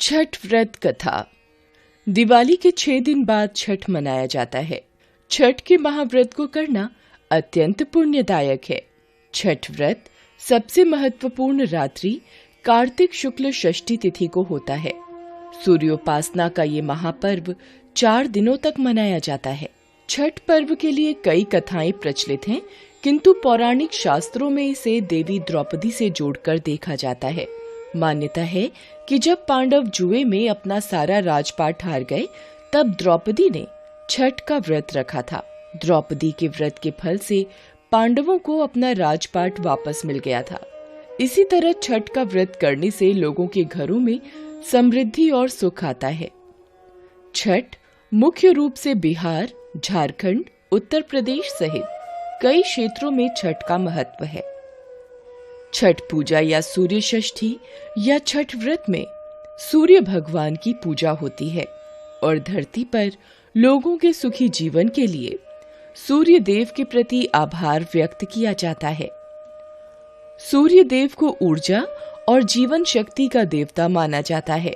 छठ व्रत कथा। दिवाली के 6 दिन बाद छठ मनाया जाता है। छठ के महाव्रत को करना अत्यंत पुण्यदायक है। छठ व्रत सबसे महत्वपूर्ण रात्रि कार्तिक शुक्ल षष्ठी तिथि को होता है। सूर्योपासना का ये महापर्व 4 दिनों तक मनाया जाता है। छठ पर्व के लिए कई कथाएं प्रचलित हैं, किंतु पौराणिक शास्त्रों में इसे देवी द्रौपदी से जोड़कर देखा जाता है। मान्यता है कि जब पांडव जुए में अपना सारा राजपाट हार गए, तब द्रौपदी ने छठ का व्रत रखा था। द्रौपदी के व्रत के फल से पांडवों को अपना राजपाट वापस मिल गया था। इसी तरह छठ का व्रत करने से लोगों के घरों में समृद्धि और सुख आता है। छठ मुख्य रूप से बिहार, झारखंड, उत्तर प्रदेश सहित कई क्षेत्रों में छठ का महत्व है। छठ पूजा या सूर्य षष्ठी या छठ व्रत में सूर्य भगवान की पूजा होती है और धरती पर लोगों के सुखी जीवन के लिए सूर्य देव के प्रति आभार व्यक्त किया जाता है। सूर्य देव को ऊर्जा और जीवन शक्ति का देवता माना जाता है,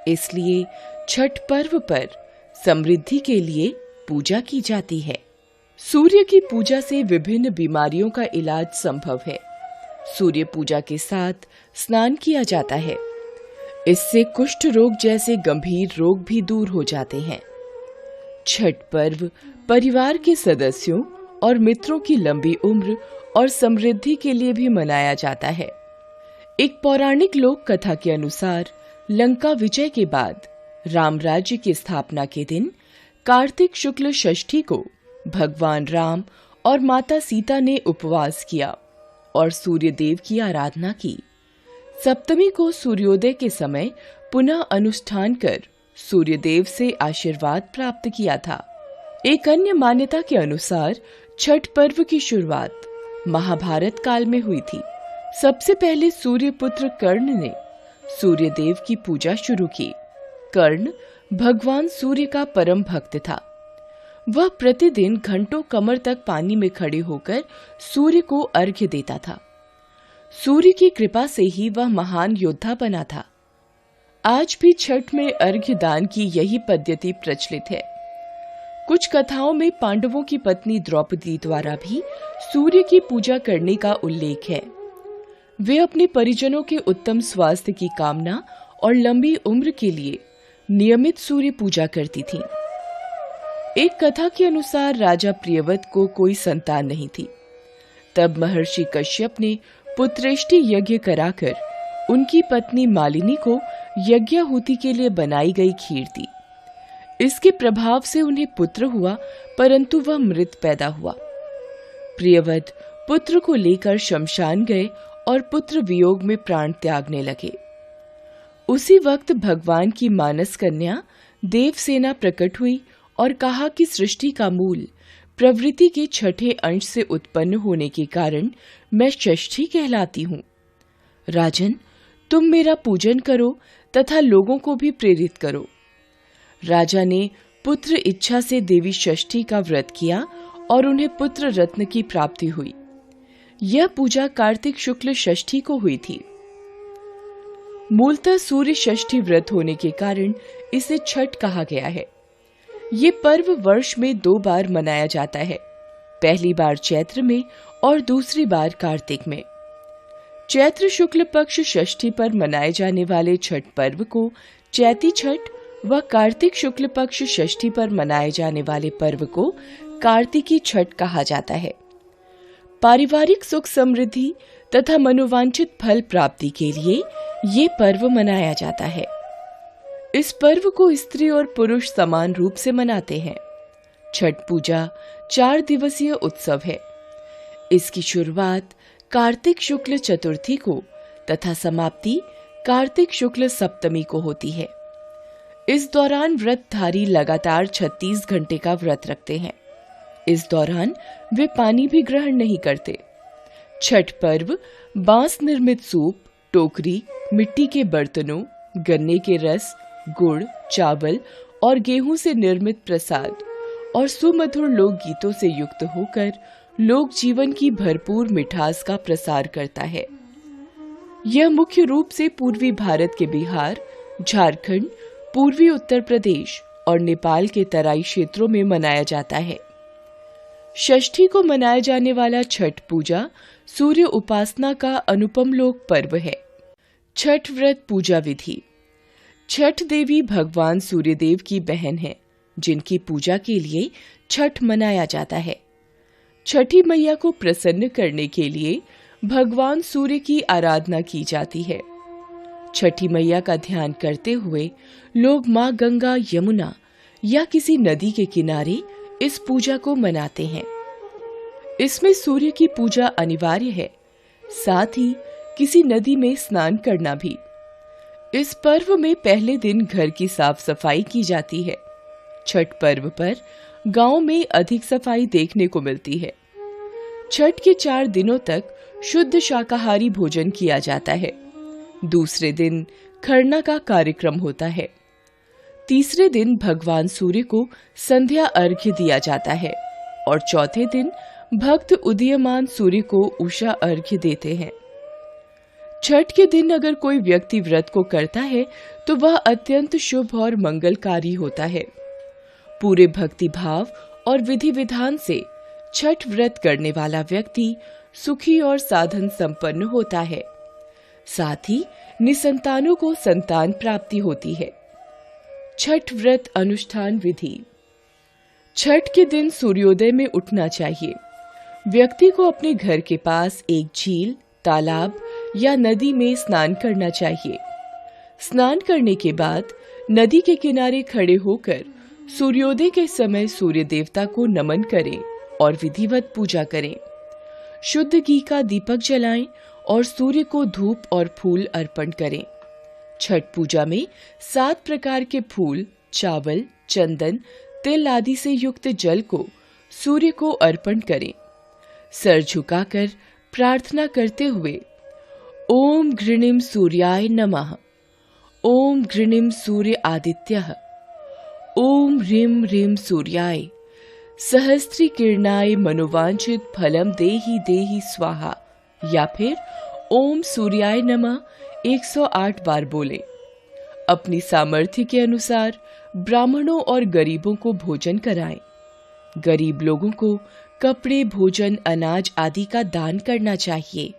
इसलिए छठ पर्व पर समृद्धि के लिए पूजा की जाती है। सूर्य की पूजा से विभिन्न बीमारियों का इलाज संभव है। सूर्य पूजा के साथ स्नान किया जाता है। इससे कुष्ठ रोग जैसे गंभीर रोग भी दूर हो जाते हैं। छठ पर्व परिवार के सदस्यों और मित्रों की लंबी उम्र और समृद्धि के लिए भी मनाया जाता है। एक पौराणिक लोक कथा के अनुसार लंका विजय के बाद राम राज्य की स्थापना के दिन कार्तिक शुक्ल षष्ठी को भगवान राम और माता सीता ने उपवास किया और सूर्य देव की आराधना की। सप्तमी को सूर्योदय के समय पुनः अनुष्ठान कर सूर्य देव से आशीर्वाद प्राप्त किया था। एक अन्य मान्यता के अनुसार छठ पर्व की शुरुआत महाभारत काल में हुई थी। सबसे पहले सूर्य पुत्र कर्ण ने सूर्य देव की पूजा शुरू की। कर्ण भगवान सूर्य का परम भक्त था। वह प्रतिदिन घंटों कमर तक पानी में खड़े होकर सूर्य को अर्घ्य देता था। सूर्य की कृपा से ही वह महान योद्धा बना था। आज भी छठ में अर्घ्य दान की यही पद्धति प्रचलित है। कुछ कथाओं में पांडवों की पत्नी द्रौपदी द्वारा भी सूर्य की पूजा करने का उल्लेख है। वे अपने परिजनों के उत्तम स्वास्थ्य की कामना और लंबी उम्र के लिए नियमित सूर्य पूजा करती थीं। एक कथा के अनुसार राजा प्रियव्रत को कोई संतान नहीं थी। तब महर्षि कश्यप ने पुत्रेष्टि यज्ञ कराकर उनकी पत्नी मालिनी को यज्ञाहुति के लिए बनाई गई खीर दी। इसके प्रभाव से उन्हें पुत्र हुआ, परंतु वह मृत पैदा हुआ। प्रियव्रत पुत्र को लेकर शमशान गए और पुत्र वियोग में प्राण त्यागने लगे। उसी वक्त भगवान की मानस कन्या देवसेना प्रकट हुई और कहा कि सृष्टि का मूल प्रवृत्ति के छठे अंश से उत्पन्न होने के कारण मैं षष्ठी कहलाती हूँ। राजन, तुम मेरा पूजन करो तथा लोगों को भी प्रेरित करो। राजा ने पुत्र इच्छा से देवी षष्ठी का व्रत किया और उन्हें पुत्र रत्न की प्राप्ति हुई। यह पूजा कार्तिक शुक्ल षष्ठी को हुई थी। मूलतः सूर्य षष्ठी व्रत होने के कारण इसे छठ कहा गया है। ये पर्व वर्ष में 2 बार मनाया जाता है, पहली बार चैत्र में और दूसरी बार कार्तिक में। चैत्र शुक्ल पक्ष षष्ठी पर मनाए जाने वाले छठ पर्व को चैती छठ व कार्तिक शुक्ल पक्ष षष्ठी पर मनाए जाने वाले पर्व को कार्तिकी छठ कहा जाता है। पारिवारिक सुख समृद्धि तथा मनोवांछित फल प्राप्ति के लिए ये पर्व मनाया जाता है। इस पर्व को स्त्री और पुरुष समान रूप से मनाते हैं। छठ पूजा 4 दिवसीय उत्सव है। इसकी शुरुआत कार्तिक शुक्ल चतुर्थी को तथा समाप्ति कार्तिक शुक्ल सप्तमी को होती है। इस दौरान व्रतधारी लगातार 36 घंटे का व्रत रखते हैं। इस दौरान वे पानी भी ग्रहण नहीं करते। छठ पर्व बांस निर्मित सूप, टोकरी, मिट्टी के बर्तनों, गन्ने के रस, गुड़, चावल और गेहूं से निर्मित प्रसाद और सुमधुर लोक गीतों से युक्त होकर लोक जीवन की भरपूर मिठास का प्रसार करता है। यह मुख्य रूप से पूर्वी भारत के बिहार, झारखंड, पूर्वी उत्तर प्रदेश और नेपाल के तराई क्षेत्रों में मनाया जाता है। षष्ठी को मनाया जाने वाला छठ पूजा सूर्य उपासना का अनुपम लोक पर्व है। छठ व्रत पूजा विधि। छठ देवी भगवान सूर्यदेव की बहन है, जिनकी पूजा के लिए छठ मनाया जाता है। छठी मैया को प्रसन्न करने के लिए भगवान सूर्य की आराधना की जाती है। छठी मैया का ध्यान करते हुए लोग मां गंगा, यमुना या किसी नदी के किनारे इस पूजा को मनाते हैं। इसमें सूर्य की पूजा अनिवार्य है, साथ ही किसी नदी में स्नान करना भी। इस पर्व में पहले दिन घर की साफ सफाई की जाती है। छठ पर्व पर गांव में अधिक सफाई देखने को मिलती है। छठ के 4 दिनों तक शुद्ध शाकाहारी भोजन किया जाता है। दूसरे दिन खरना का कार्यक्रम होता है। तीसरे दिन भगवान सूर्य को संध्या अर्घ्य दिया जाता है और चौथे दिन भक्त उदीयमान सूर्य को उषा अर्घ्य देते हैं। छठ के दिन अगर कोई व्यक्ति व्रत को करता है तो वह अत्यंत शुभ और मंगलकारी होता है। पूरे भक्ति भाव और विधि विधान से छठ व्रत करने वाला व्यक्ति सुखी और साधन संपन्न होता है। साथ ही निसंतानों को संतान प्राप्ति होती है। छठ व्रत अनुष्ठान विधि। छठ के दिन सूर्योदय में उठना चाहिए। व्यक्ति को अपने घर के पास एक झील, तालाब या नदी में स्नान करना चाहिए। स्नान करने के बाद नदी के किनारे खड़े होकर सूर्योदय के समय सूर्य देवता को नमन करें और विधिवत पूजा करें। शुद्ध घी का दीपक जलाएं और सूर्य को धूप और फूल अर्पण करें। छठ पूजा में 7 प्रकार के फूल, चावल, चंदन, तिल आदि से युक्त जल को सूर्य को अर्पण करें। सर झुकाकर प्रार्थना करते हुए ओम घृणिम सूर्याय नमः, ओम घृणिम सूर्य आदित्यः, ओम ह्रीं ह्रीं सूर्याय सहस्त्री किरणाय मनोवांछित फलम देहि देहि स्वाहा या फिर ओम सूर्याय नमः 108 बार बोले। अपनी सामर्थ्य के अनुसार ब्राह्मणों और गरीबों को भोजन कराएं। गरीब लोगों को कपड़े, भोजन, अनाज आदि का दान करना चाहिए।